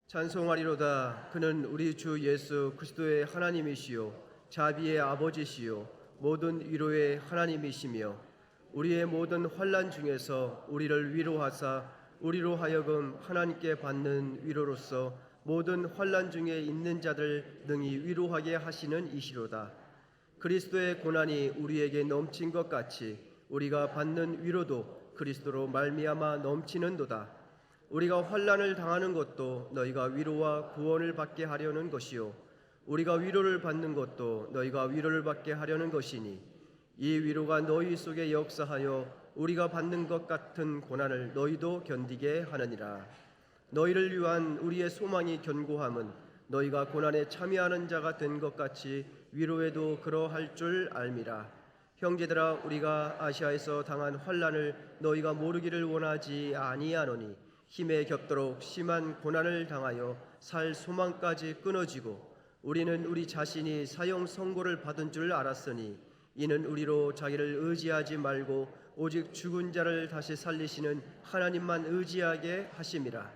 찬송하리로다. 그는 우리 주 예수 그리스도의 하나님이시요 자비의 아버지시요 모든 위로의 하나님이시며 우리의 모든 환난 중에서 우리를 위로하사 우리로 하여금 하나님께 받는 위로로서 모든 환난 중에 있는 자들 능히 위로하게 하시는 이시로다. 그리스도의 고난이 우리에게 넘친 것 같이 우리가 받는 위로도 그리스도로 말미암아 넘치는도다. 우리가 환난을 당하는 것도 너희가 위로와 구원을 받게 하려는 것이요 우리가 위로를 받는 것도 너희가 위로를 받게 하려는 것이니 이 위로가 너희 속에 역사하여 우리가 받는 것 같은 고난을 너희도 견디게 하느니라. 너희를 위한 우리의 소망이 견고함은 너희가 고난에 참여하는 자가 된 것 같이 위로에도 그러할 줄 알미라. 형제들아, 우리가 아시아에서 당한 환난을 너희가 모르기를 원하지 아니하노니 힘에 겹도록 심한 고난을 당하여 살 소망까지 끊어지고 우리는 우리 자신이 사형 선고를 받은 줄 알았으니 이는 우리로 자기를 의지하지 말고 오직 죽은 자를 다시 살리시는 하나님만 의지하게 하심이라.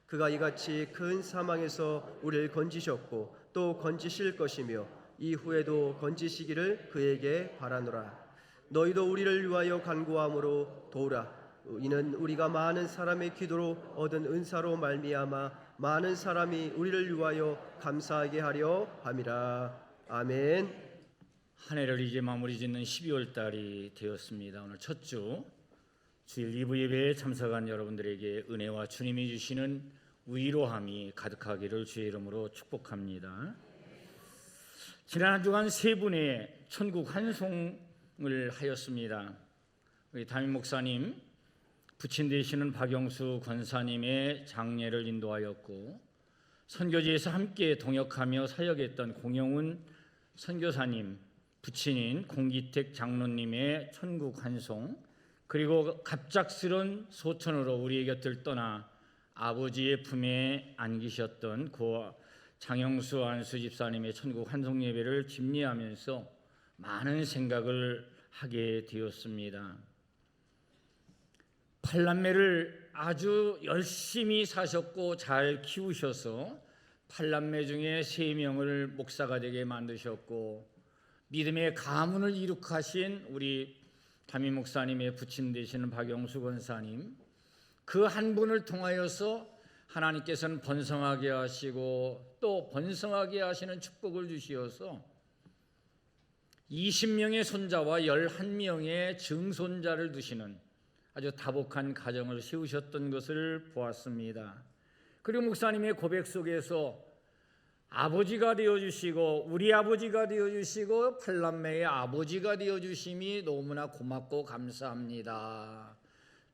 그가 이같이 큰 사망에서 우리를 건지셨고 또 건지실 것이며 이후에도 건지시기를 그에게 바라노라. 너희도 우리를 위하여 간구함으로 도우라. 이는 우리가 많은 사람의 기도로 얻은 은사로 말미암아 많은 사람이 우리를 위하여 감사하게 하려 함이라. 아멘. 한 해를 이제 마무리 짓는 12월 달이 되었습니다. 오늘 첫 주 주일 2부 예배에 참석한 여러분들에게 은혜와 주님이 주시는 위로함이 가득하기를 주의 이름으로 축복합니다. 지난 한 주간 세 분의 천국 환송을 하였습니다. 우리 담임 목사님, 부친 되시는 박영수 권사님의 장례를 인도하였고, 선교지에서 함께 동역하며 사역했던 공영훈 선교사님, 부친인 공기택 장로님의 천국 환송, 그리고 갑작스런 소천으로 우리의 곁을 떠나 아버지의 품에 안기셨던 고 장영수 안수 집사님의 천국 환송 예배를 집례하면서 많은 생각을 하게 되었습니다. 8남매를 아주 열심히 사셨고 잘 키우셔서 8남매 중에 3명을 목사가 되게 만드셨고 믿음의 가문을 이룩하신 우리 담임 목사님의 부친 되시는 박영수 권사님, 그 한 분을 통하여서 하나님께서는 번성하게 하시고 또 번성하게 하시는 축복을 주시어서 20명의 손자와 11명의 증손자를 두시는 아주 다복한 가정을 세우셨던 것을 보았습니다. 그리고 목사님의 고백 속에서 아버지가 되어주시고 우리 아버지가 되어주시고 8남매의 아버지가 되어주심이 너무나 고맙고 감사합니다.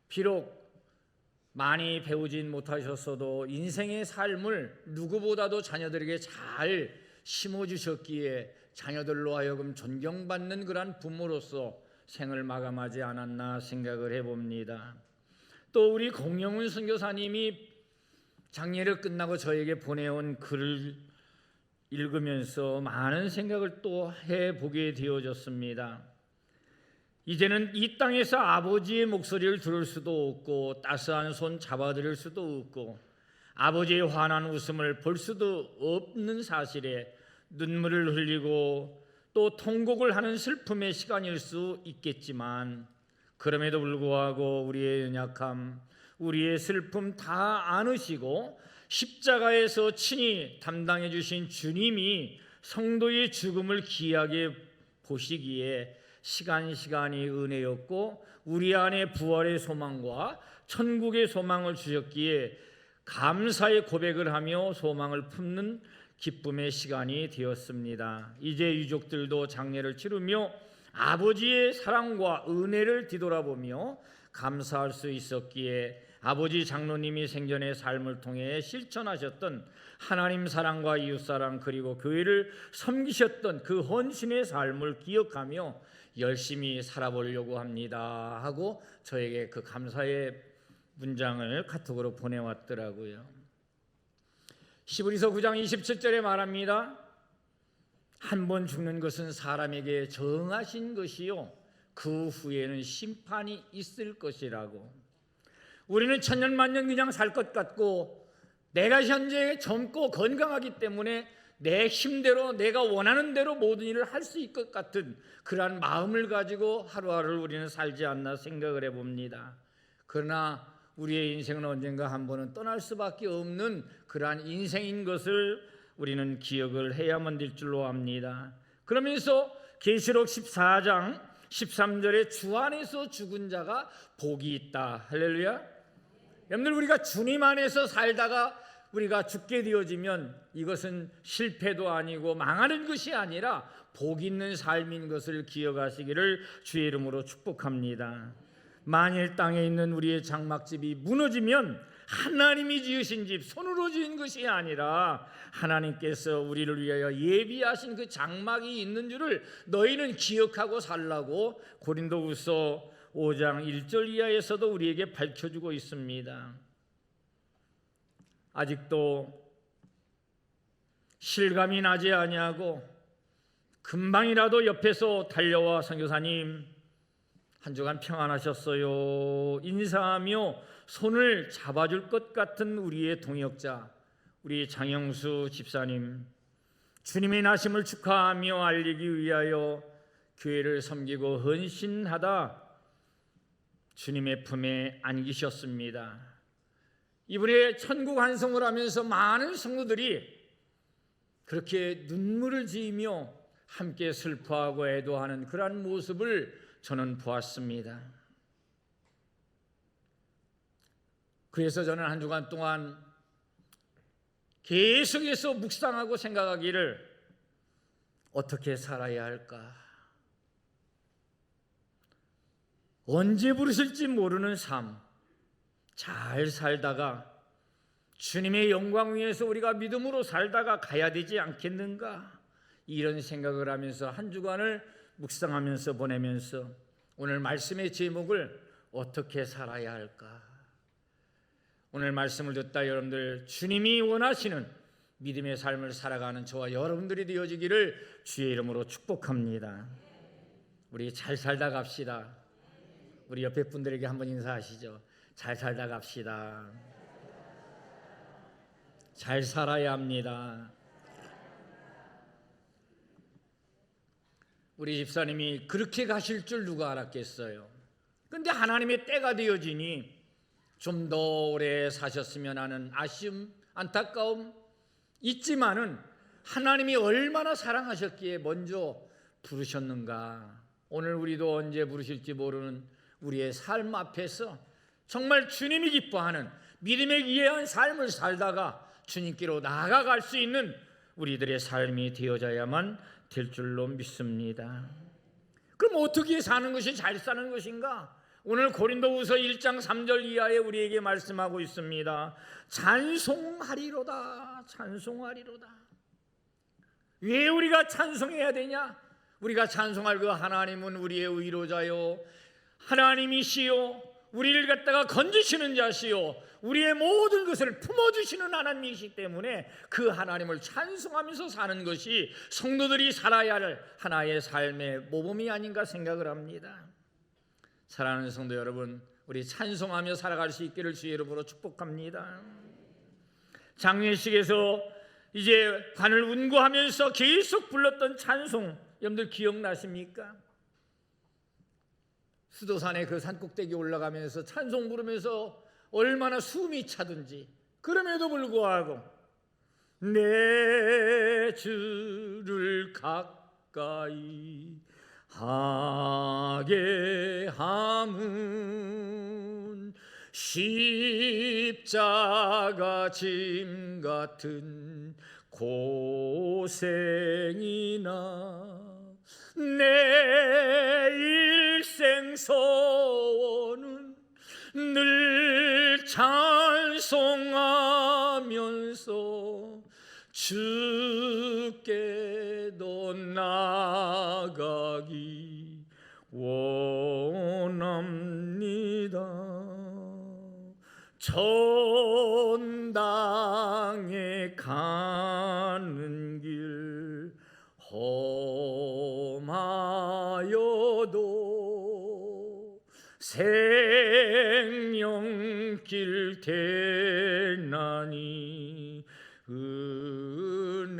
비록 많이 배우진 못하셨어도 인생의 삶을 누구보다도 자녀들에게 잘 심어주셨기에 자녀들로 하여금 존경받는 그러한 부모로서 생을 마감하지 않았나 생각을 해봅니다. 또 우리 공영훈 선교사님이 장례를 끝나고 저에게 보내온 글을 읽으면서 많은 생각을 또 해보게 되어졌습니다. 이제는 이 땅에서 아버지의 목소리를 들을 수도 없고 따스한 손 잡아드릴 수도 없고 아버지의 환한 웃음을 볼 수도 없는 사실에 눈물을 흘리고 또 통곡을 하는 슬픔의 시간일 수 있겠지만 그럼에도 불구하고 우리의 연약함, 우리의 슬픔 다 안으시고 십자가에서 친히 담당해 주신 주님이 성도의 죽음을 귀하게 보시기에 시간이 은혜였고 우리 안에 부활의 소망과 천국의 소망을 주셨기에 감사의 고백을 하며 소망을 품는 기쁨의 시간이 되었습니다. 이제 유족들도 장례를 치르며 아버지의 사랑과 은혜를 뒤돌아보며 감사할 수 있었기에 아버지 장로님이 생전의 삶을 통해 실천하셨던 하나님 사랑과 이웃 사랑 그리고 교회를 섬기셨던 그 헌신의 삶을 기억하며 열심히 살아보려고 합니다 하고 저에게 그 감사의 문장을 카톡으로 보내왔더라고요. 히브리서 9장 27절에 말합니다. 한 번 죽는 것은 사람에게 정하신 것이요 그 후에는 심판이 있을 것이라고. 우리는 천년만년 그냥 살 것 같고 내가 현재 젊고 건강하기 때문에 내 힘대로 내가 원하는 대로 모든 일을 할 수 있을 것 같은 그러한 마음을 가지고 하루하루를 우리는 살지 않나 생각을 해봅니다. 그러나 우리의 인생은 언젠가 한 번은 떠날 수밖에 없는 그러한 인생인 것을 우리는 기억을 해야만 될 줄로 압니다. 그러면서 계시록 14장 13절에 주 안에서 죽은 자가 복이 있다. 할렐루야. 여러분들, 우리가 주님 안에서 살다가 우리가 죽게 되어지면 이것은 실패도 아니고 망하는 것이 아니라 복 있는 삶인 것을 기억하시기를 주의 이름으로 축복합니다. 만일 땅에 있는 우리의 장막집이 무너지면 하나님이 지으신 집, 손으로 지은 것이 아니라 하나님께서 우리를 위하여 예비하신 그 장막이 있는 줄을 너희는 기억하고 살라고 고린도후서 5장 1절 이하에서도 우리에게 밝혀주고 있습니다. 아직도 실감이 나지 아니하고 금방이라도 옆에서 달려와 선교사님 한 주간 평안하셨어요 인사하며 손을 잡아줄 것 같은 우리의 동역자, 우리 장영수 집사님, 주님의 나심을 축하하며 알리기 위하여 교회를 섬기고 헌신하다 주님의 품에 안기셨습니다. 이번에 천국 환송을 하면서 많은 성도들이 그렇게 눈물을 지으며 함께 슬퍼하고 애도하는 그러한 모습을 저는 보았습니다. 그래서 저는 한 주간 동안 계속해서 묵상하고 생각하기를 어떻게 살아야 할까? 언제 부르실지 모르는 삶, 잘 살다가 주님의 영광 위에서 우리가 믿음으로 살다가 가야 되지 않겠는가? 이런 생각을 하면서 한 주간을 묵상하면서 보내면서 오늘 말씀의 제목을 어떻게 살아야 할까? 오늘 말씀을 듣다 여러분들 주님이 원하시는 믿음의 삶을 살아가는 저와 여러분들이 되어지기를 주의 이름으로 축복합니다. 우리 잘 살다 갑시다. 우리 옆에 분들에게 한번 인사하시죠. 잘 살다 갑시다. 잘 살아야 합니다. 우리 집사님이 그렇게 가실 줄 누가 알았겠어요. 그런데 하나님의 때가 되어지니 좀 더 오래 사셨으면 하는 아쉬움, 안타까움 있지만은 하나님이 얼마나 사랑하셨기에 먼저 부르셨는가. 오늘 우리도 언제 부르실지 모르는 우리의 삶 앞에서 정말 주님이 기뻐하는 믿음에 기해한 삶을 살다가 주님께로 나아갈 수 있는 우리들의 삶이 되어져야만 될 줄로 믿습니다. 그럼 어떻게 사는 것이 잘 사는 것인가? 오늘 고린도후서 1장 3절 이하에 우리에게 말씀하고 있습니다. 찬송하리로다. 찬송하리로다. 왜 우리가 찬송해야 되냐? 우리가 찬송할 그 하나님은 우리의 의로자요 하나님이시요 우리를 갖다가 건지시는 자시요 우리의 모든 것을 품어주시는 하나님이시기 때문에 그 하나님을 찬송하면서 사는 것이 성도들이 살아야 할 하나의 삶의 모범이 아닌가 생각을 합니다. 사랑하는 성도 여러분, 우리 찬송하며 살아갈 수 있기를 주의 이름으로 축복합니다. 장례식에서 이제 관을 운구하면서 계속 불렀던 찬송 여러분들 기억나십니까? 수도산의 그 산꼭대기 올라가면서 찬송 부르면서 얼마나 숨이 차든지 그럼에도 불구하고 내 주를 가까이 하게 함은 십자가 짐 같은 고생이나 내 일생 소원은 늘 찬송하면서 주께도 나가기 원합니다. 전당에 가는 길 험하여도 생명 손길 대나니 은혜로다.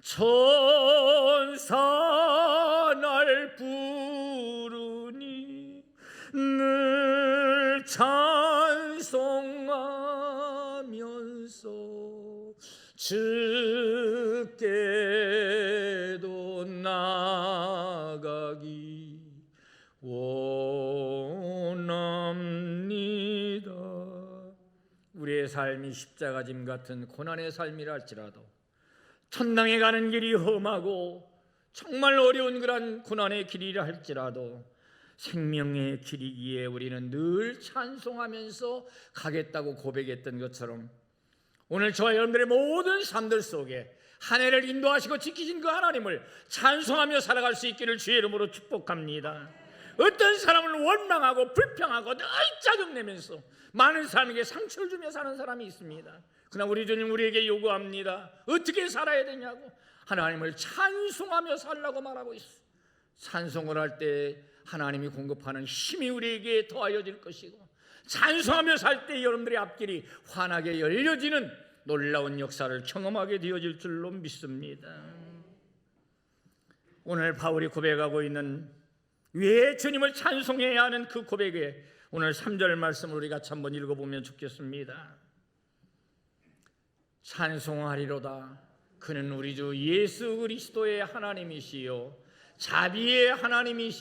천사 날 부르니 늘 찬송하면서 주께도 나가기 원합니다. 우리의 삶이 십자가 짐 같은 고난의 삶이라 할지라도, 천당에 가는 길이 험하고 정말 어려운 그런 고난의 길이라 할지라도 생명의 길이기에 우리는 늘 찬송하면서 가겠다고 고백했던 것처럼, 오늘 저와 여러분들의 모든 삶들 속에 한 해를 인도하시고 지키신 그 하나님을 찬송하며 살아갈 수 있기를 주의 이름으로 축복합니다. 어떤 사람은 원망하고 불평하고 늘 짜증내면서 많은 사람에게 상처를 주며 사는 사람이 있습니다. 그러나 우리 주님 우리에게 요구합니다. 어떻게 살아야 되냐고. 하나님을 찬송하며 살라고 말하고 있어. 찬송을 할 때 하나님이 공급하는 힘이 우리에게 더하여질 것이고, 찬송하며 살 때 여러분들의 앞길이 환하게 열려지는 놀라운 역사를 경험하게 되어질 줄로 믿습니다. 오늘 바울이 고백하고 있는 왜 주님을 찬송해야 하는 그 고백에 오늘 3절 말씀을 우리 같이 한번 읽어보면 좋겠습니다. 찬송하리로다. 그는 우리 주 예수 그리스도의 하나님이시요 자비의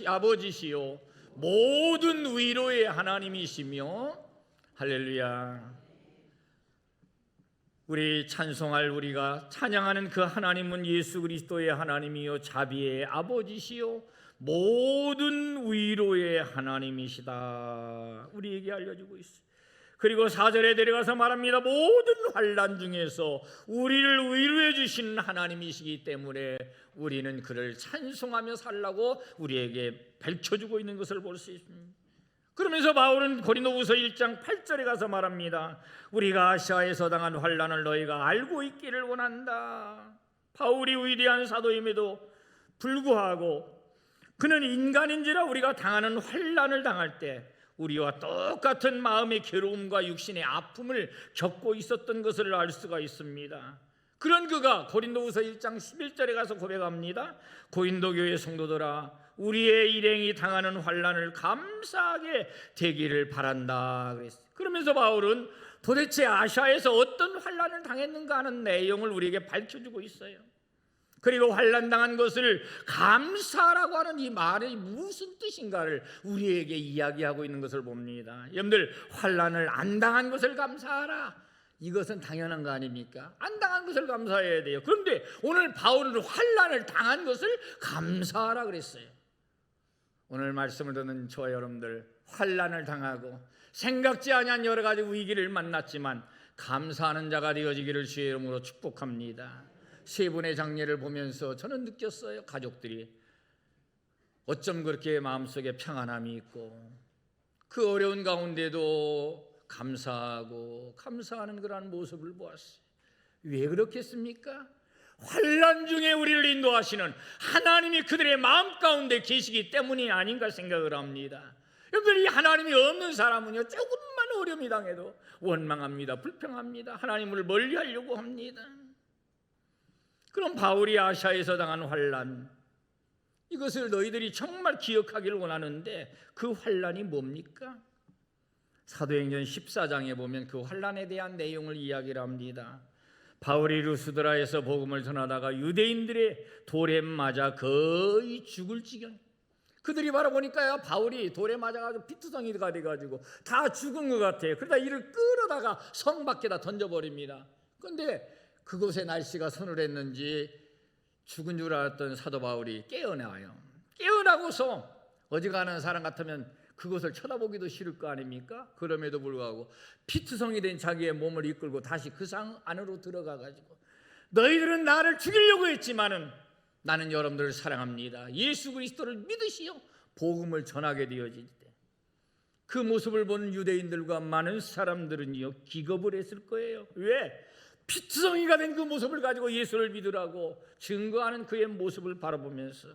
아버지시요 모든 위로의 하나님이시며, 할렐루야. 우리 찬송할, 우리가 찬양하는 그 하나님은 예수 그리스도의 하나님이요 자비의 아버지시요 모든 위로의 하나님이시다. 우리에게 알려주고 있어요. 그리고 4절에 내려가서 말합니다. 모든 환난 중에서 우리를 위로해 주신 하나님이시기 때문에 우리는 그를 찬송하며 살라고 우리에게 밝혀주고 있는 것을 볼 수 있습니다. 그러면서 바울은 고린도후서 1장 8절에 가서 말합니다. 우리가 아시아에서 당한 환난을 너희가 알고 있기를 원한다. 바울이 위대한 사도임에도 불구하고 그는 인간인지라 우리가 당하는 환난을 당할 때 우리와 똑같은 마음의 괴로움과 육신의 아픔을 겪고 있었던 것을 알 수가 있습니다. 그런 그가 고린도후서 1장 11절에 가서 고백합니다. 고린도 교회 성도들아, 우리의 일행이 당하는 환난을 감사하게 되기를 바란다 그랬어요. 그러면서 바울은 도대체 아시아에서 어떤 환난을 당했는가 하는 내용을 우리에게 밝혀주고 있어요. 그리고 환난 당한 것을 감사라고 하는 이 말이 무슨 뜻인가를 우리에게 이야기하고 있는 것을 봅니다. 여러분들, 환난을 안 당한 것을 감사하라. 이것은 당연한 거 아닙니까? 안 당한 것을 감사해야 돼요. 그런데 오늘 바울은 환난을 당한 것을 감사하라 그랬어요. 오늘 말씀을 듣는 저와 여러분들, 환난을 당하고 생각지 아니한 여러 가지 위기를 만났지만 감사하는 자가 되어지기를 주의 이름으로 축복합니다. 세 분의 장례를 보면서 저는 느꼈어요. 가족들이 어쩜 그렇게 마음속에 평안함이 있고 그 어려운 가운데도 감사하고 감사하는 그러한 모습을 보았어요. 왜 그렇겠습니까? 환난 중에 우리를 인도하시는 하나님이 그들의 마음 가운데 계시기 때문이 아닌가 생각을 합니다. 여러분들, 이 하나님이 없는 사람은요, 조금만 어려움이 당해도 원망합니다. 불평합니다. 하나님을 멀리하려고 합니다. 그럼 바울이 아시아에서 당한 환난, 이것을 너희들이 정말 기억하기를 원하는데 그 환난이 뭡니까? 사도행전 14장에 보면 그 환난에 대한 내용을 이야기를 합니다. 바울이 루스드라에서 복음을 전하다가 유대인들의 돌에 맞아 거의 죽을 지경. 그들이 바라보니까요, 바울이 돌에 맞아가지고 피투성이가 돼가지고 다 죽은 것 같아요. 그러다 이를 끌어다가 성 밖에다 던져버립니다. 그런데 그곳의 날씨가 서늘했는지 죽은 줄 알았던 사도 바울이 깨어나요. 깨어나고서 어지간한 사람 같으면 그것을 쳐다보기도 싫을 거 아닙니까? 그럼에도 불구하고 피투성이 된 자기의 몸을 이끌고 다시 그 상 안으로 들어가가지고, 너희들은 나를 죽이려고 했지만은 나는 여러분들을 사랑합니다. 예수 그리스도를 믿으시오. 복음을 전하게 되어질 때 그 모습을 보는 유대인들과 많은 사람들은요, 기겁을 했을 거예요. 왜? 피투성이가 된 그 모습을 가지고 예수를 믿으라고 증거하는 그의 모습을 바라보면서.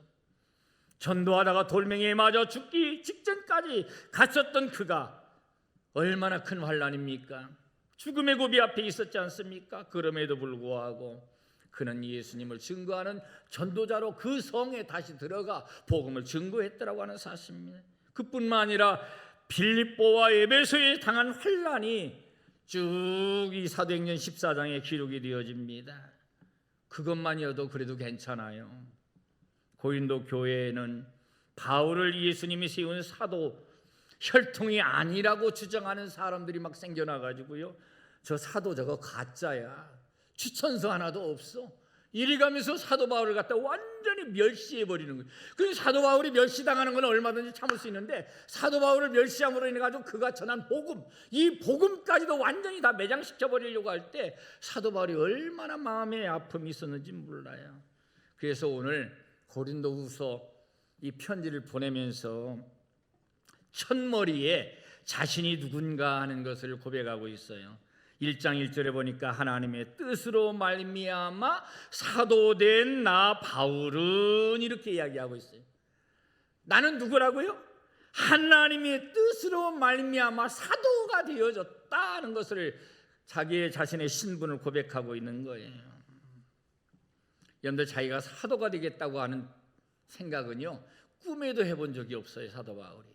전도하다가 돌멩이에 맞아 죽기 직전까지 갔었던 그가 얼마나 큰 환난입니까? 죽음의 고비 앞에 있었지 않습니까? 그럼에도 불구하고 그는 예수님을 증거하는 전도자로 그 성에 다시 들어가 복음을 증거했더라고 하는 사실입니다. 그뿐만 아니라 빌립보와 에베소에 당한 환난이 쭉 이 사도행전 14장에 기록이 되어집니다. 그것만이어도 그래도 괜찮아요. 고린도 교회에는 바울을 예수님이 세운 사도 혈통이 아니라고 주장하는 사람들이 막 생겨나가지고요, 저 사도 저거 가짜야, 추천서 하나도 없어, 이리 가면서 사도 바울을 갖다 완전히 멸시해버리는 거예요. 그 사도 바울이 멸시당하는 건 얼마든지 참을 수 있는데 사도 바울을 멸시함으로 인해 가지고 그가 전한 복음, 이 복음까지도 완전히 다 매장시켜버리려고 할 때 사도 바울이 얼마나 마음의 아픔이 있었는지 몰라요. 그래서 오늘 고린도후서 이 편지를 보내면서 첫머리에 자신이 누군가 하는 것을 고백하고 있어요. 1장 1절에 보니까 하나님의 뜻으로 말미암아 사도된 나 바울은 이렇게 이야기하고 있어요. 나는 누구라고요? 하나님의 뜻으로 말미암아 사도가 되어졌다는 것을 자기의 자신의 신분을 고백하고 있는 거예요. 여러분들, 자기가 사도가 되겠다고 하는 생각은요 꿈에도 해본 적이 없어요, 사도 바울이.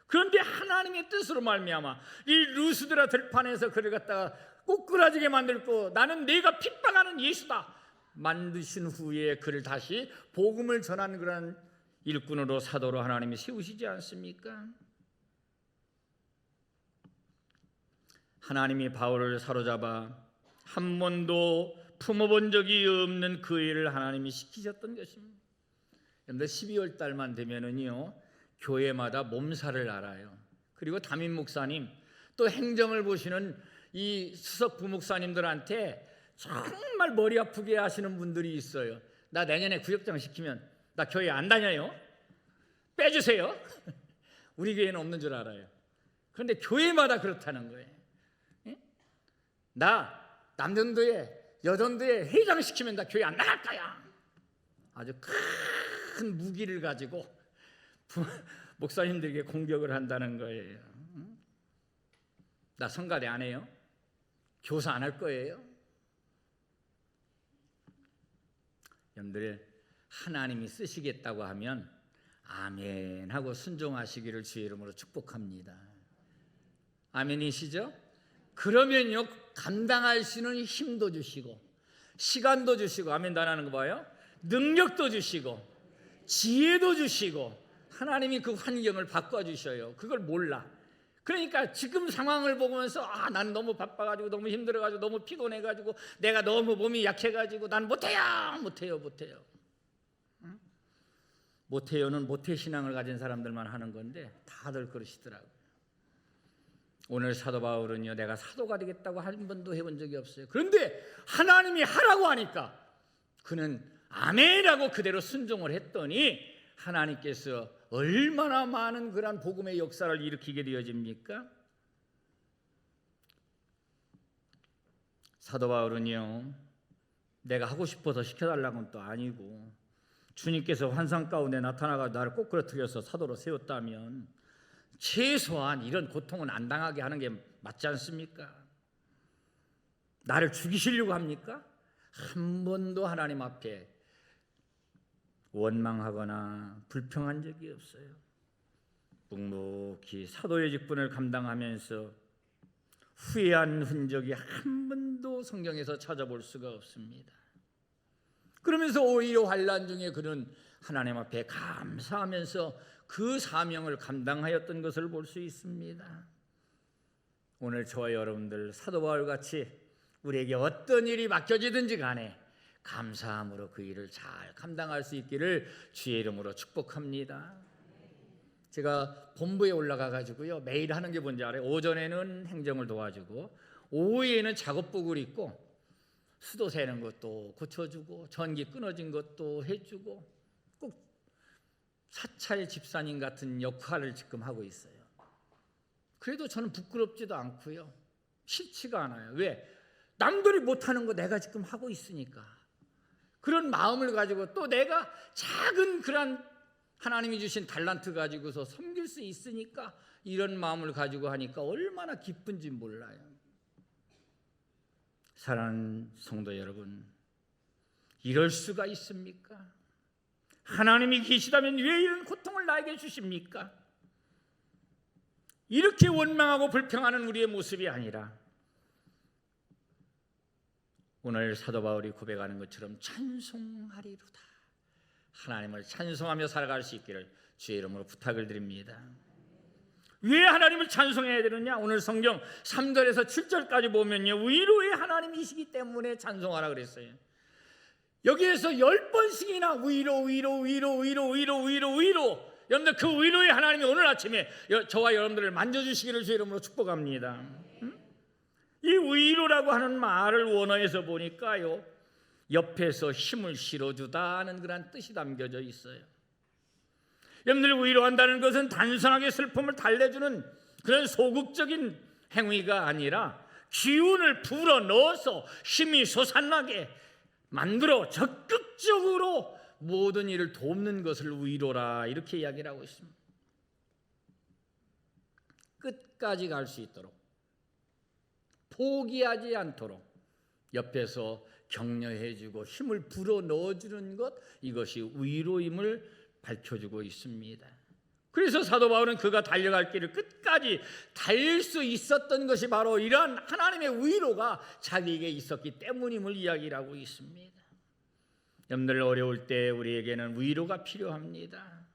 그런데 하나님의 뜻으로 말미암아 이 루스드라 들판에서 그를 갖다가 꼬꾸라지게 만들고 나는 내가 핍박하는 예수다 만드신 후에 그를 다시 복음을 전하는 그런 일꾼으로 사도로 하나님이 세우시지 않습니까? 하나님이 바울을 사로잡아 한 번도 품어본 적이 없는 그 일을 하나님이 시키셨던 것입니다. 그런데 12월 달만 되면은요 교회마다 몸살을 알아요. 그리고 담임 목사님 또 행정을 보시는 이 수석 부목사님들한테 정말 머리 아프게 하시는 분들이 있어요. 나 내년에 구역장 시키면 나 교회 안 다녀요. 빼주세요. 우리 교회는 없는 줄 알아요. 그런데 교회마다 그렇다는 거예요. 나 남전도에 여전도에 회장 시키면 나 교회 안 나갈 거야. 아주 큰 무기를 가지고 목사님들에게 공격을 한다는 거예요. 나 성가대 안 해요? 교사 안 할 거예요? 여러분들, 하나님이 쓰시겠다고 하면 아멘 하고 순종하시기를 주의 이름으로 축복합니다. 아멘이시죠? 그러면요 감당할 수 있는 힘도 주시고 시간도 주시고, 아멘 단하는 거 봐요, 능력도 주시고 지혜도 주시고 하나님이 그 환경을 바꿔주셔요. 그걸 몰라. 그러니까 지금 상황을 보면서 나는 너무 바빠가지고 너무 힘들어가지고 너무 피곤해가지고 내가 너무 몸이 약해가지고 난 못해요. 응? 못해요는 모태신앙을 가진 사람들만 하는 건데 다들 그러시더라고요. 오늘 사도 바울은요 내가 사도가 되겠다고 한 번도 해본 적이 없어요. 그런데 하나님이 하라고 하니까 그는 아멘이라고 그대로 순종을 했더니 하나님께서 얼마나 많은 그런 복음의 역사를 일으키게 되어집니까? 사도 바울은요 내가 하고 싶어서 시켜달라고는 또 아니고 주님께서 환상 가운데 나타나가 나를 꼬꾸라뜨려서 사도로 세웠다면 최소한 이런 고통은 안 당하게 하는 게 맞지 않습니까? 나를 죽이시려고 합니까? 한 번도 하나님 앞에 원망하거나 불평한 적이 없어요. 묵묵히 사도의 직분을 감당하면서 후회한 흔적이 한 번도 성경에서 찾아볼 수가 없습니다. 그러면서 오히려 환난 중에 그는 하나님 앞에 감사하면서 그 사명을 감당하였던 것을 볼 수 있습니다. 오늘 저와 여러분들 사도 바울같이 우리에게 어떤 일이 맡겨지든지 간에 감사함으로 그 일을 잘 감당할 수 있기를 주의 이름으로 축복합니다. 제가 본부에 올라가 가지고요 매일 하는 게 뭔지 알아요? 오전에는 행정을 도와주고 오후에는 작업복을 입고 수도 새는 것도 고쳐주고 전기 끊어진 것도 해주고 꼭 사찰 집사님 같은 역할을 지금 하고 있어요. 그래도 저는 부끄럽지도 않고요 싫지가 않아요. 왜? 남들이 못하는 거 내가 지금 하고 있으니까. 그런 마음을 가지고 또 내가 작은 그런 하나님이 주신 달란트 가지고서 섬길 수 있으니까 이런 마음을 가지고 하니까 얼마나 기쁜지 몰라요. 사랑하는 성도 여러분, 이럴 수가 있습니까? 하나님이 계시다면 왜 이런 고통을 나에게 주십니까? 이렇게 원망하고 불평하는 우리의 모습이 아니라 오늘 사도 바울이 고백하는 것처럼 찬송하리로다. 하나님을 찬송하며 살아갈 수 있기를 주의 이름으로 부탁을 드립니다. 왜 하나님을 찬송해야 되느냐? 오늘 성경 3절에서 7절까지 보면요, 위로의 하나님이시기 때문에 찬송하라 그랬어요. 여기에서 10번씩이나 위로. 여러분들 그 위로의 하나님이 오늘 아침에 저와 여러분들을 만져주시기를 주의 이름으로 축복합니다. 이 위로라고 하는 말을 원어에서 보니까요, 옆에서 힘을 실어주다는 그런 뜻이 담겨져 있어요. 여러분들 위로한다는 것은 단순하게 슬픔을 달래주는 그런 소극적인 행위가 아니라 기운을 불어넣어서 힘이 솟아나게 만들어 적극적으로 모든 일을 돕는 것을 위로라, 이렇게 이야기를 하고 있습니다. 끝까지 갈 수 있도록, 포기하지 않도록 옆에서 격려해주고 힘을 불어넣어주는 것, 이것이 위로임을 밝혀주고 있습니다. 그래서 사도 바울은 그가 달려갈 길을 끝까지 달릴 수 있었던 것이 바로 이러한 하나님의 위로가 자기에게 있었기 때문임을 이야기를 하고 있습니다. 여러분들 어려울 때 우리에게는 위로가 필요합니다.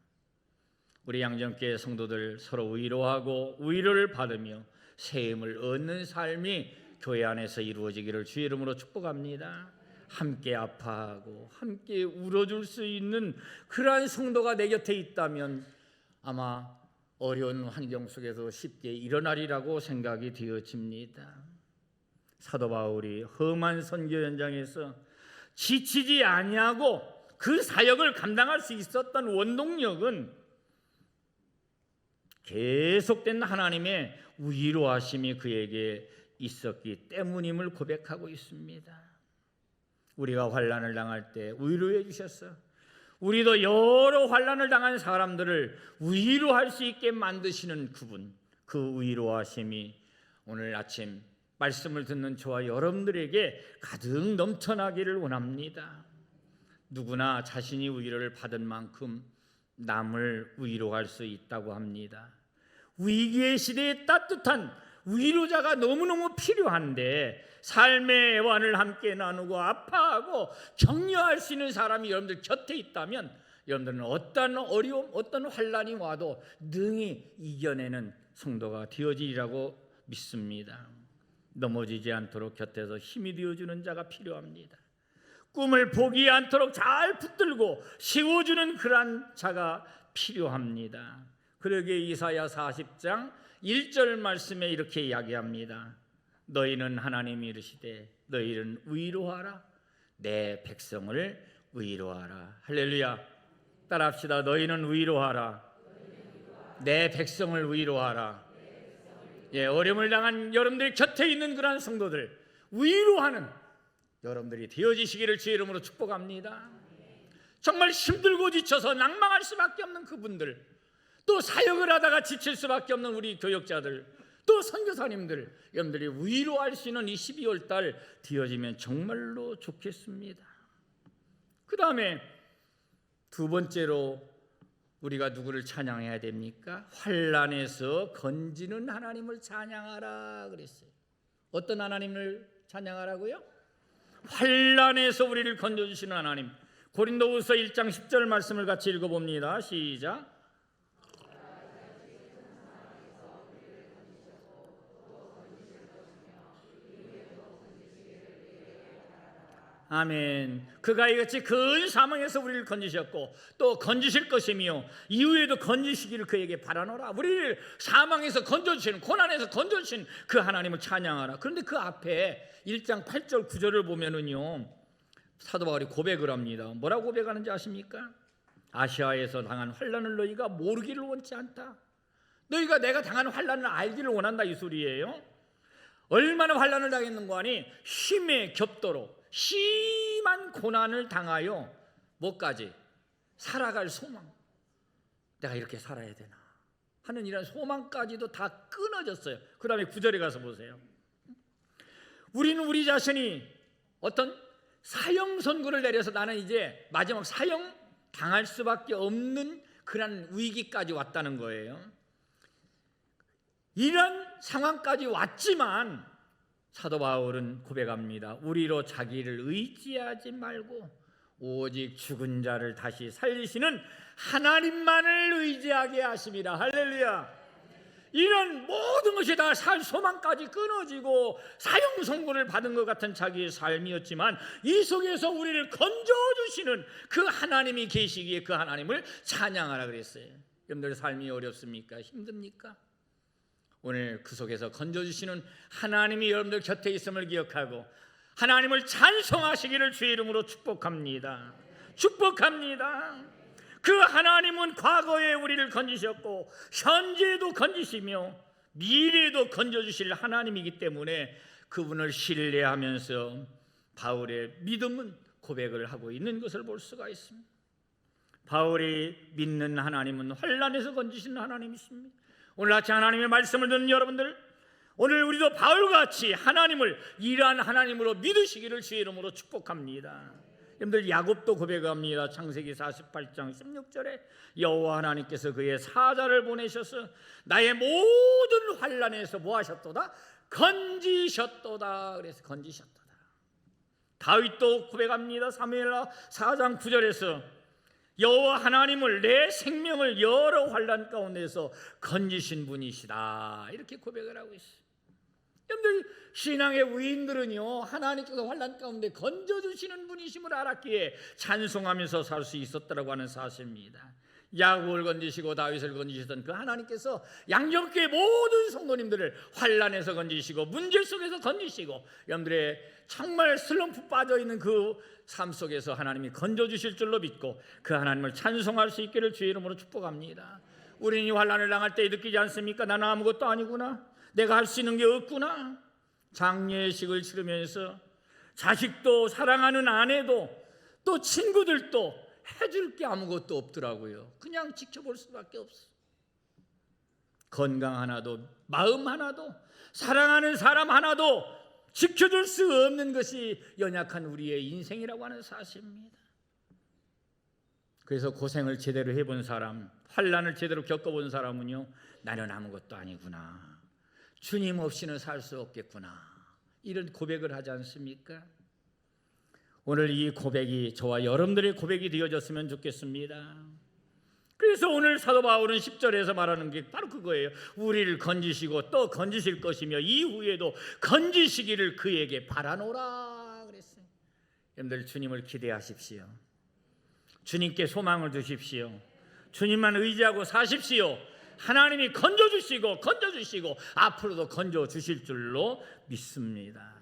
우리 양정교회 성도들 서로 위로하고 위로를 받으며 세임을 얻는 삶이 교회 안에서 이루어지기를 주의 이름으로 축복합니다. 함께 아파하고 함께 울어줄 수 있는 그러한 성도가 내 곁에 있다면 아마 어려운 환경 속에서 쉽게 일어나리라고 생각이 되어집니다. 사도 바울이 험한 선교 현장에서 지치지 아니하고 그 사역을 감당할 수 있었던 원동력은 계속된 하나님의 위로하심이 그에게 있었기 때문임을 고백하고 있습니다. 우리가 환난을 당할 때 위로해 주셨어. 우리도 여러 환난을 당한 사람들을 위로할 수 있게 만드시는 그분, 그 위로하심이 오늘 아침 말씀을 듣는 저와 여러분들에게 가득 넘쳐나기를 원합니다. 누구나 자신이 위로를 받은 만큼 남을 위로할 수 있다고 합니다. 위기의 시대에 따뜻한 위로자가 너무너무 필요한데, 삶의 애환을 함께 나누고 아파하고 격려할 수 있는 사람이 여러분들 곁에 있다면 여러분들은 어떤 어려움, 어떤 환난이 와도 능히 이겨내는 성도가 되어지리라고 믿습니다. 넘어지지 않도록 곁에서 힘이 되어주는 자가 필요합니다. 꿈을 포기하지 않도록 잘 붙들고 세워주는 그러한 자가 필요합니다. 그러기에 이사야 40장 1절 말씀에 이렇게 이야기합니다. 너희는 하나님이 이르시되 너희는 위로하라, 내 백성을 위로하라. 할렐루야. 따라합시다. 너희는 위로하라, 내 백성을 위로하라. 예, 어려움을 당한 여러분들 곁에 있는 그러한 성도들 위로하는 여러분들이 되어지시기를 주의 이름으로 축복합니다. 정말 힘들고 지쳐서 낭망할 수밖에 없는 그분들, 또 사역을 하다가 지칠 수밖에 없는 우리 교역자들, 또 선교사님들, 여러분들이 위로할 수 있는 이 12월 달 되어지면 정말로 좋겠습니다. 그 다음에 두 번째로 우리가 누구를 찬양해야 됩니까? 환난에서 건지는 하나님을 찬양하라 그랬어요. 어떤 하나님을 찬양하라고요? 환난에서 우리를 건져주시는 하나님. 고린도후서 1장 10절 말씀을 같이 읽어봅니다. 시작. 아멘. 그가 이같이 큰 사망에서 우리를 건지셨고 또 건지실 것이며 이후에도 건지시기를 그에게 바라노라. 우리를 사망에서 건져주시는, 고난에서 건져주신 그 하나님을 찬양하라. 그런데 그 앞에 1장 8절 9절을 보면은요, 사도 바울이 고백을 합니다. 뭐라고 고백하는지 아십니까? 아시아에서 당한 환난을 너희가 모르기를 원치 않다. 너희가 내가 당한 환난을 알기를 원한다, 이 소리예요. 얼마나 환난을 당했는가 하니 힘에 겹도록 심한 고난을 당하여 뭐까지? 살아갈 소망, 내가 이렇게 살아야 되나 하는 이런 소망까지도 다 끊어졌어요. 그 다음에 9절에 가서 보세요. 우리는 우리 자신이 어떤 사형 선고를 내려서 나는 이제 마지막 사형 당할 수밖에 없는 그런 위기까지 왔다는 거예요. 이런 상황까지 왔지만 사도 바울은 고백합니다. 우리로 자기를 의지하지 말고 오직 죽은 자를 다시 살리시는 하나님만을 의지하게 하심이라. 할렐루야. 이런 모든 것이 다 살 소망까지 끊어지고 사형 선고를 받은 것 같은 자기의 삶이었지만 이 속에서 우리를 건져주시는 그 하나님이 계시기에 그 하나님을 찬양하라 그랬어요. 여러분들 삶이 어렵습니까? 힘듭니까? 오늘 그 속에서 건져주시는 하나님이 여러분들 곁에 있음을 기억하고 하나님을 찬송하시기를 주의 이름으로 축복합니다. 축복합니다. 그 하나님은 과거에 우리를 건지셨고 현재에도 건지시며 미래에도 건져주실 하나님이기 때문에 그분을 신뢰하면서 바울의 믿음은 고백을 하고 있는 것을 볼 수가 있습니다. 바울이 믿는 하나님은 환난에서 건지시는 하나님이십니다. 오늘 아침 하나님의 말씀을 듣는 여러분들, 오늘 우리도 바울같이 하나님을 이러한 하나님으로 믿으시기를 주의 이름으로 축복합니다. 여러분들 야곱도 고백합니다. 창세기 48장 16절에 여호와 하나님께서 그의 사자를 보내셔서 나의 모든 환난에서 뭐 하셨도다? 건지셨도다. 그래서 건지셨도다. 다윗도 고백합니다. 사무엘하 4장 9절에서 여호와 하나님을 내 생명을 여러 환난 가운데서 건지신 분이시다. 이렇게 고백을 하고 있어요. 여러분들 신앙의 위인들은요 하나님께서 환난 가운데 건져주시는 분이심을 알았기에 찬송하면서 살 수 있었다고 하는 사실입니다. 야곱을 건지시고 다윗을 건지시던 그 하나님께서 양정교회 모든 성도님들을 환난에서 건지시고 문제 속에서 건지시고 여러분들의 정말 슬럼프 빠져있는 그 삶 속에서 하나님이 건져주실 줄로 믿고 그 하나님을 찬송할 수 있기를 주의 이름으로 축복합니다. 우리는 이 환난을 당할 때 느끼지 않습니까? 나는 아무것도 아니구나, 내가 할 수 있는 게 없구나. 장례식을 치르면서 자식도 사랑하는 아내도 또 친구들도 해줄 게 아무것도 없더라고요. 그냥 지켜볼 수밖에 없어. 건강 하나도 마음 하나도 사랑하는 사람 하나도 지켜줄 수 없는 것이 연약한 우리의 인생이라고 하는 사실입니다. 그래서 고생을 제대로 해본 사람, 환난을 제대로 겪어본 사람은요 나는 아무것도 아니구나, 주님 없이는 살 수 없겠구나, 이런 고백을 하지 않습니까? 오늘 이 고백이 저와 여러분들의 고백이 되어졌으면 좋겠습니다. 그래서 오늘 사도 바울은 10절에서 말하는 게 바로 그거예요. 우리를 건지시고 또 건지실 것이며 이후에도 건지시기를 그에게 바라노라 그랬어요. 여러분들 주님을 기대하십시오. 주님께 소망을 두십시오. 주님만 의지하고 사십시오. 하나님이 건져주시고 앞으로도 건져주실 줄로 믿습니다.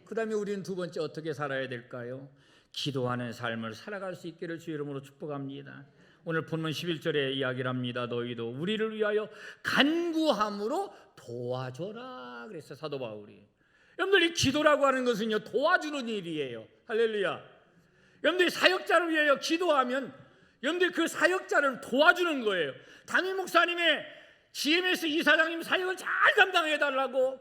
그 다음에 우리는 두 번째 어떻게 살아야 될까요? 기도하는 삶을 살아갈 수 있기를 주의 이름으로 축복합니다. 오늘 본문 11절에 이야기를 합니다. 너희도 우리를 위하여 간구함으로 도와줘라 그랬어요, 사도 바울이. 여러분들 이 기도라고 하는 것은요 도와주는 일이에요. 할렐루야. 여러분들이 사역자를 위하여 기도하면 여러분들 그 사역자를 도와주는 거예요. 담임 목사님의 GMS 이사장님 사역을 잘 감당해달라고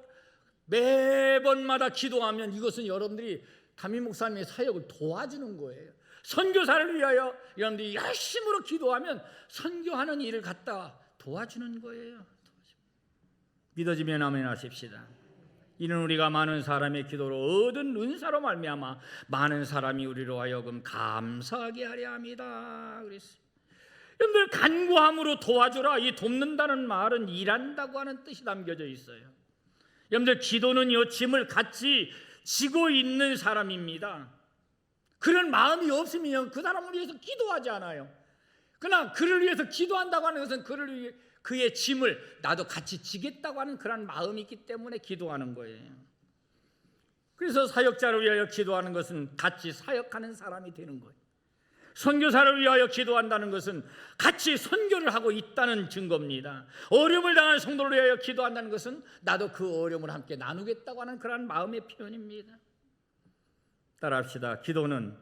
매번마다 기도하면 이것은 여러분들이 담임 목사님의 사역을 도와주는 거예요. 선교사를 위하여 여러분들이 열심으로 기도하면 선교하는 일을 갖다 도와주는 거예요. 믿어지면 아멘 하십시다. 이는 우리가 많은 사람의 기도로 얻은 은사로 말미암아 많은 사람이 우리로 하여금 감사하게 하려 합니다. 그랬어요. 여러분들 간구함으로 도와주라. 이 돕는다는 말은 일한다고 하는 뜻이 담겨져 있어요. 여러분들 기도는요 짐을 같이 지고 있는 사람입니다. 그런 마음이 없으면 그 사람을 위해서 기도하지 않아요. 그러나 그를 위해서 기도한다고 하는 것은 그의 짐을 나도 같이 지겠다고 하는 그런 마음이 있기 때문에 기도하는 거예요. 그래서 사역자를 위하여 기도하는 것은 같이 사역하는 사람이 되는 거예요. 선교사를 위하여 기도한다는 것은 같이 선교를 하고 있다는 증거입니다. 어려움을 당한 성도를 위하여 기도한다는 것은 나도 그 어려움을 함께 나누겠다고 하는 그런 마음의 표현입니다. 따라합시다. 기도는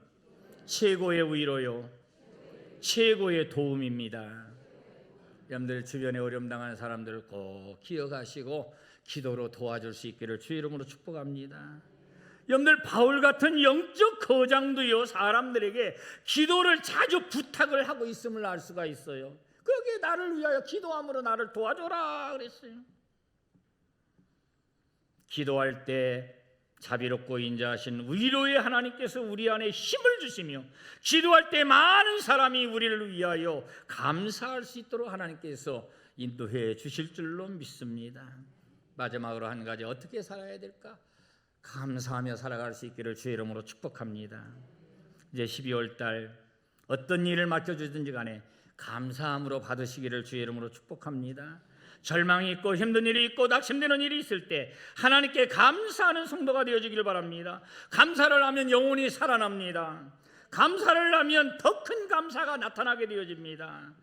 최고의 위로요 최고의 도움입니다. 여러분들 주변에 어려움 당하는 사람들을 꼭 기억하시고 기도로 도와줄 수 있기를 주의 이름으로 축복합니다. 여러분들 바울 같은 영적 거장도요 사람들에게 기도를 자주 부탁을 하고 있음을 알 수가 있어요. 그게 나를 위하여 기도함으로 나를 도와줘라 그랬어요. 기도할 때 자비롭고 인자하신 위로의 하나님께서 우리 안에 힘을 주시며 기도할 때 많은 사람이 우리를 위하여 감사할 수 있도록 하나님께서 인도해 주실 줄로 믿습니다. 마지막으로 한 가지, 어떻게 살아야 될까? 감사하며 살아갈 수 있기를 주의 이름으로 축복합니다. 이제 12월 달 어떤 일을 맡겨주든지 간에 감사함으로 받으시기를 주의 이름으로 축복합니다. 절망이 있고 힘든 일이 있고 낙심되는 일이 있을 때 하나님께 감사하는 성도가 되어지기를 바랍니다. 감사를 하면 영혼이 살아납니다. 감사를 하면 더 큰 감사가 나타나게 되어집니다.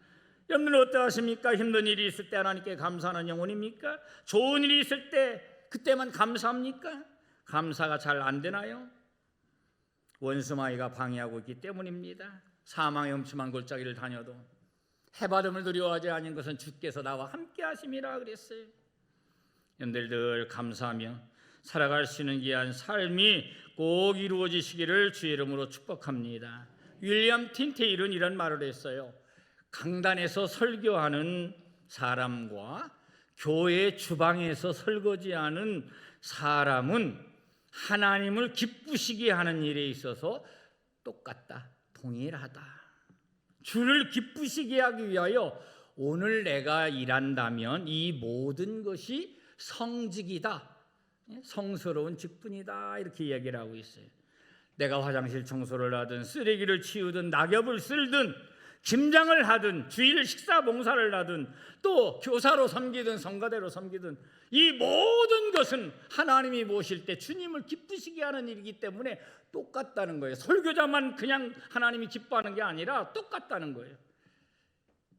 여러분은 어떠하십니까? 힘든 일이 있을 때 하나님께 감사하는 영혼입니까? 좋은 일이 있을 때 그때만 감사합니까? 감사가 잘 안 되나요? 원수마귀가 방해하고 있기 때문입니다. 사망의 음침한 골짜기를 다녀도 해바름을 두려워하지 않은 것은 주께서 나와 함께 하심이라 그랬어요. 여러분들 늘 감사하며 살아갈 수 있는 귀한 삶이 꼭 이루어지시기를 주의 이름으로 축복합니다. 윌리엄 틴테일은 이런 말을 했어요. 강단에서 설교하는 사람과 교회 주방에서 설거지하는 사람은 하나님을 기쁘시게 하는 일에 있어서 똑같다, 동일하다. 주를 기쁘시게 하기 위하여 오늘 내가 일한다면 이 모든 것이 성직이다, 성스러운 직분이다, 이렇게 이야기를 하고 있어요. 내가 화장실 청소를 하든 쓰레기를 치우든 낙엽을 쓸든 김장을 하든 주일 식사 봉사를 하든 또 교사로 섬기든 성가대로 섬기든 이 모든 것은 하나님이 모실 때 주님을 기쁘시게 하는 일이기 때문에 똑같다는 거예요. 설교자만 그냥 하나님이 기뻐하는 게 아니라 똑같다는 거예요.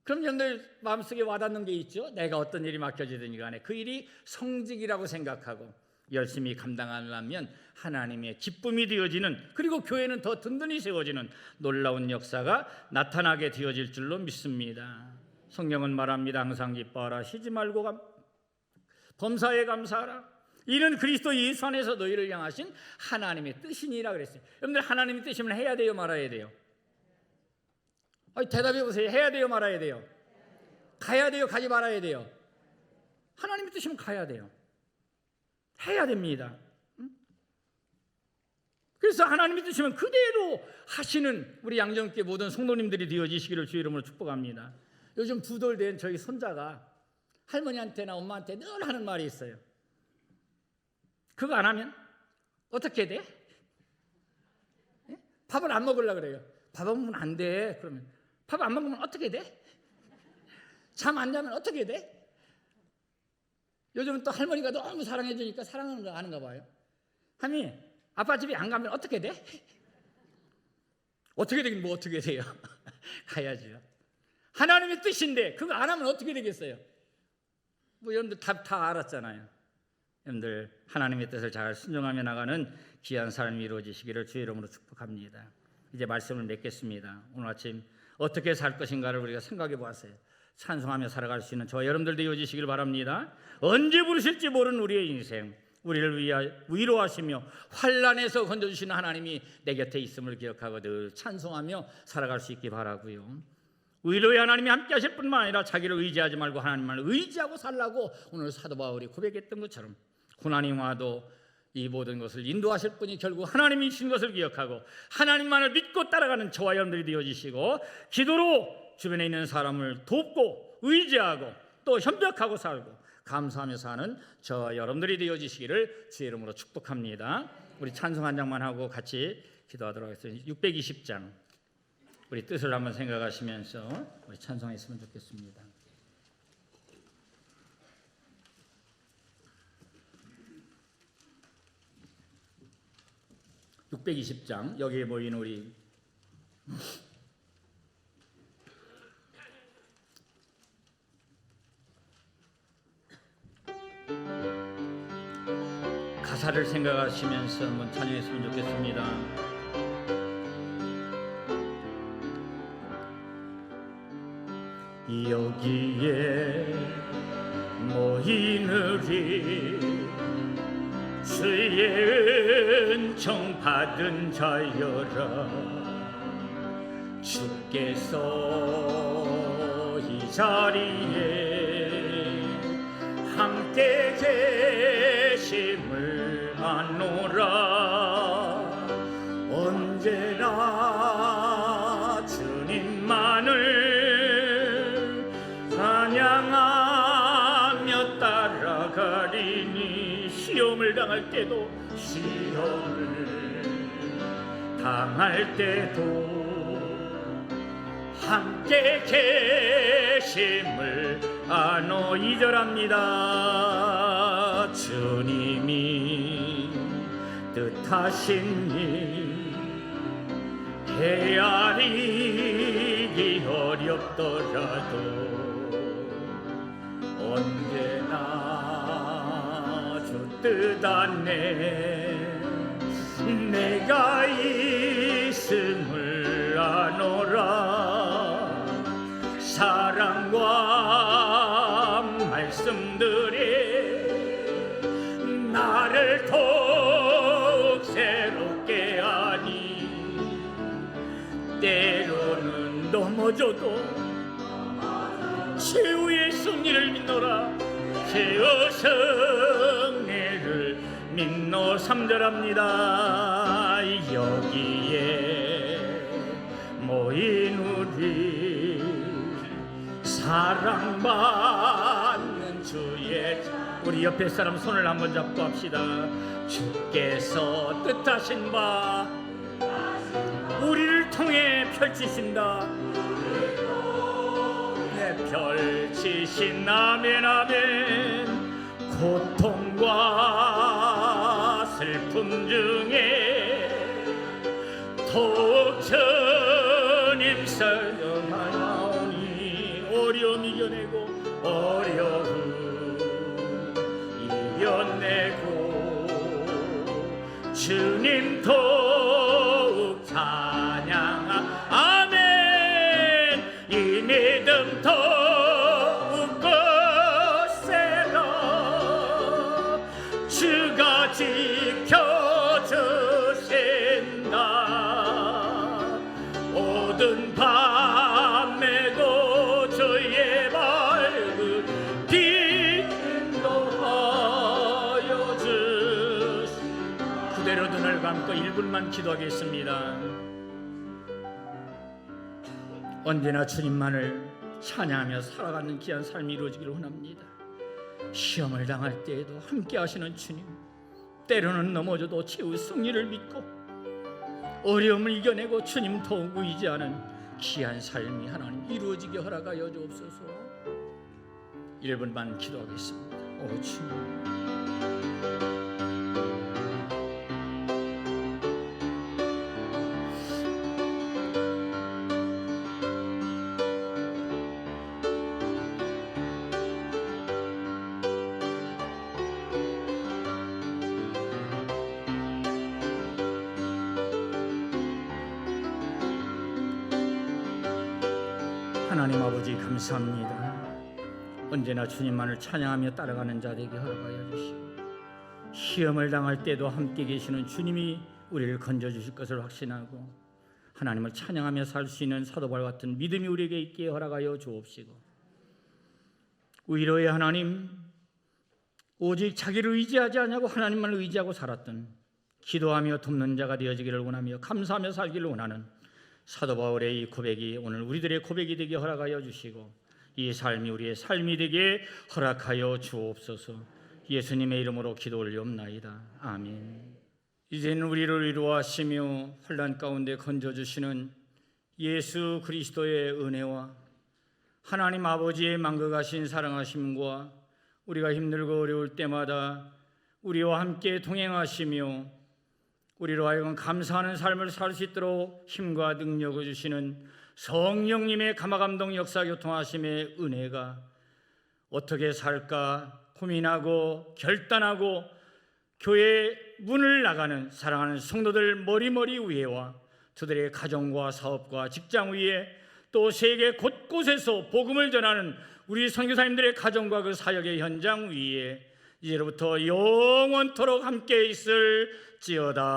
그럼 여러분들 마음속에 와닿는 게 있죠. 내가 어떤 일이 맡겨지든지 간에 그 일이 성직이라고 생각하고 열심히 감당하려면 하나님의 기쁨이 되어지는, 그리고 교회는 더 든든히 세워지는 놀라운 역사가 나타나게 되어질 줄로 믿습니다. 성경은 말합니다. 항상 기뻐하라, 쉬지 말고 범사에 감사하라. 이는 그리스도 예수 안에서 너희를 향하신 하나님의 뜻이니라 그랬어요. 여러분들 하나님의 뜻이면 해야 돼요, 말아야 돼요? 대답해 보세요. 해야 돼요, 말아야 돼요? 가야 돼요, 가지 말아야 돼요? 하나님의 뜻이면 가야 돼요. 해야 됩니다. 그래서 하나님의 뜻이면 그대로 하시는 우리 양정교회 모든 성도님들이 되어지시기를 주의 이름으로 축복합니다. 요즘 2돌 된 저희 손자가 할머니한테나 엄마한테 늘 하는 말이 있어요. 그거 안 하면 어떻게 돼? 밥을 안 먹으려고 그래요. 밥 안 먹으면 안 돼. 그러면 밥 안 먹으면 어떻게 돼? 잠 안 자면 어떻게 돼? 요즘은 또 할머니가 너무 사랑해 주니까 사랑하는 거 아는가 봐요. 하미, 아빠 집에 안 가면 어떻게 돼? 어떻게 되긴 뭐 어떻게 돼요? 가야죠. 하나님의 뜻인데 그거 안 하면 어떻게 되겠어요? 뭐 여러분들 다 알았잖아요. 여러분들 하나님의 뜻을 잘 순종하며 나가는 귀한 삶이 이루어지시기를 주의 이름으로 축복합니다. 이제 말씀을 맺겠습니다. 오늘 아침 어떻게 살 것인가를 우리가 생각해 보았어요. 찬송하며 살아갈 수 있는 저와 여러분들도 이어지시길 바랍니다. 언제 부르실지 모르는 우리의 인생, 우리를 위하여 위로하시며 환난에서 건져주시는 하나님이 내 곁에 있음을 기억하고 늘 찬송하며 살아갈 수 있기 바라고요. 위로의 하나님이 함께 하실 뿐만 아니라 자기를 의지하지 말고 하나님만 의지하고 살라고 오늘 사도 바울이 고백했던 것처럼 고난이 와도 이 모든 것을 인도하실 분이 결국 하나님이신 것을 기억하고 하나님만을 믿고 따라가는 저와 여러분들이 되어지시고 기도로 주변에 있는 사람을 돕고 의지하고 또 협력하고 살고 감사하며 사는 저와 여러분들이 되어지시기를 주의 이름으로 축복합니다. 우리 찬송 한 장만 하고 같이 기도하도록 하겠습니다. 620장 우리 뜻을 한번 생각하시면서 우리 찬송했으면 좋겠습니다. (620장) 여기에 모인 우리 가사를 생각하시면서 한번 찬양했으면 좋겠습니다. 여기에 모인 우리 주의 은총 받은 자여라. 주께서 이 자리에 함께 계심을 아노라. 언제나 주님만을 찬양하며 따라가리니 시험을 당할 때도 함께 계심을 아노. 2절합니다. 주님이 뜻하신 일 헤아리기 어렵더라도 언제나 주 뜻 안에 내가 있음을 아노라. 사랑과 말씀들이 나를 더욱 새롭게 하니 때로는 넘어져도 최후의 승리를 믿노라. 최후 승리를 믿노. 3절합니다. 여기에 모인 우리 사랑받는 주의, 우리 옆에 사람 손을 한번 잡고 합시다. 주께서 뜻하신 바 우리를 통해 펼치신다. 펼치신 아멘 아멘. 고통과 슬픔 중에 더욱 주님 사랑하오니 어려움 이겨내고 어려움 이겨내고 주님 더욱 찬양하 아멘. 이 믿음 더욱 거세라. 주가 지켜주신다. 모든 밤에도 주의 밝은 빛 인도하여 주시. 그대로 눈을 감고 1분만 기도하겠습니다. 언제나 주님만을 찬양하며 살아가는 귀한 삶이 이루어지기를 원합니다. 시험을 당할 때에도 함께 하시는 주님, 때로는 넘어져도 최후 승리를 믿고 어려움을 이겨내고 주님 더욱 의지하는 귀한 삶이 하나님 이루어지게 허락하여 주옵소서. 1분만 기도하겠습니다. 오 주님, 하나님 아버지 감사합니다. 언제나 주님만을 찬양하며 따라가는 자 되게 허락하여 주시고 시험을 당할 때도 함께 계시는 주님이 우리를 건져주실 것을 확신하고 하나님을 찬양하며 살 수 있는 사도바울 같은 믿음이 우리에게 있기에 허락하여 주옵시고 위로의 하나님, 오직 자기를 의지하지 않냐고 하나님만 의지하고 살았던 기도하며 돕는 자가 되어지기를 원하며 감사하며 살기를 원하는 사도 바울의 이 고백이 오늘 우리들의 고백이 되게 허락하여 주시고 이 삶이 우리의 삶이 되게 허락하여 주옵소서. 예수님의 이름으로 기도 올리옵나이다. 아멘. 이제는 우리를 위로하시며 환난 가운데 건져주시는 예수 그리스도의 은혜와 하나님 아버지의 만극하신 사랑하심과 우리가 힘들고 어려울 때마다 우리와 함께 동행하시며 우리로 하여금 감사하는 삶을 살 수 있도록 힘과 능력을 주시는 성령님의 감화감동 역사 교통하심의 은혜가 어떻게 살까 고민하고 결단하고 교회 문을 나가는 사랑하는 성도들 머리머리 위에와 저들의 가정과 사업과 직장 위에 또 세계 곳곳에서 복음을 전하는 우리 선교사님들의 가정과 그 사역의 현장 위에 이제로부터 영원토록 함께 있을지어다.